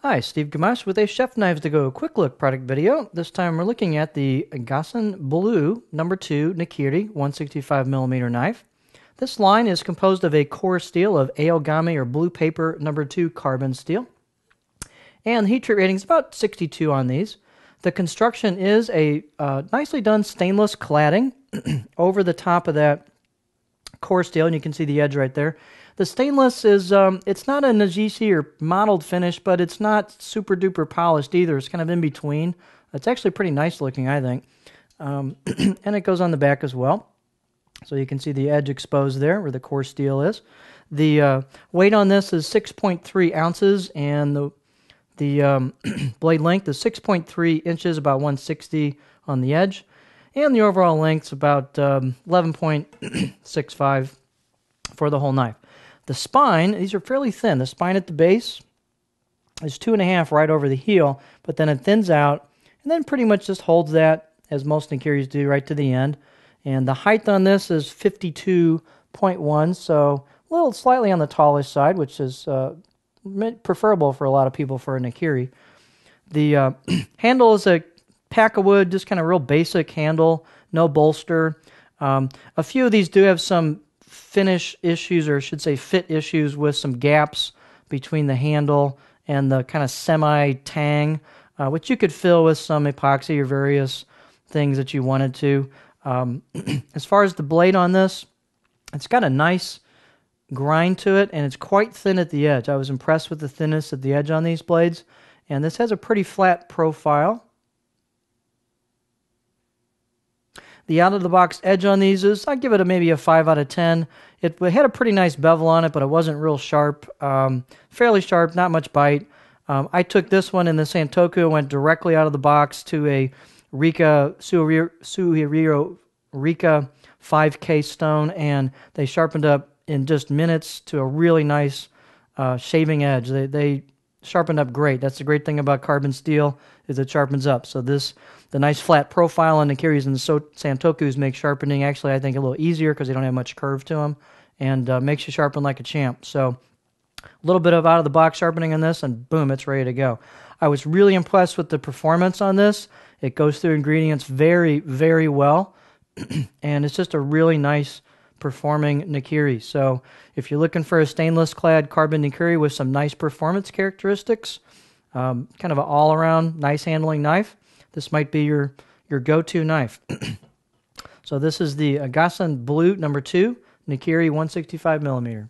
Hi, Steve Gamache with a Chef Knives to Go quick look product video. This time we're looking at the Gassan Blue No. 2 Nakiri 165mm knife. This line is composed of a core steel of Aogami or blue paper No. 2 carbon steel. And the heat treat rating is about 62 on these. The construction is a nicely done stainless cladding over the top of that core steel, and you can see the edge right there. The stainless is, it's not a Najisi or mottled finish, but it's not super duper polished either. It's kind of in between. It's actually pretty nice looking, I think. And it goes on the back as well. So you can see the edge exposed there where the core steel is. The weight on this is 6.3 ounces, and the blade length is 6.3 inches, about 160 on the edge. And the overall length is about 11.65 for the whole knife. The spine, these are fairly thin. The spine at the base is 2.5 right over the heel, but then it thins out, and then pretty much just holds that, as most Nakiris do, right to the end. And the height on this is 52.1, so a little slightly on the tallish side, which is preferable for a lot of people for a Nakiri. The handle is a pack of wood, just kind of real basic handle, no bolster. A few of these do have some finish issues, or I should say fit issues, with some gaps between the handle and the kind of semi-tang, which you could fill with some epoxy or various things that you wanted to. As far as the blade on this, it's got a nice grind to it, and it's quite thin at the edge. I was impressed with the thinness at the edge on these blades, and this has a pretty flat profile. The out-of-the-box edge on these is, I'd give it maybe a 5 out of 10. It had a pretty nice bevel on it, but it wasn't real sharp. Fairly sharp, not much bite. I took this one in the Santoku, went directly out of the box to a Suihiro Rika 5K stone, and they sharpened up in just minutes to a really nice shaving edge. They sharpened up great. That's the great thing about carbon steel, is it sharpens up. So the nice flat profile on the Nakiris and the Santokus make sharpening actually, I think, a little easier because they don't have much curve to them, and makes you sharpen like a champ. So a little bit of out-of-the-box sharpening on this, and boom, it's ready to go. I was really impressed with the performance on this. It goes through ingredients very, very well, and it's just a really nice performing Nakiri. So if you're looking for a stainless clad carbon Nakiri with some nice performance characteristics, kind of an all-around nice handling knife, this might be your go-to knife. So this is the Gassan Blue No. 2 Nakiri 165mm.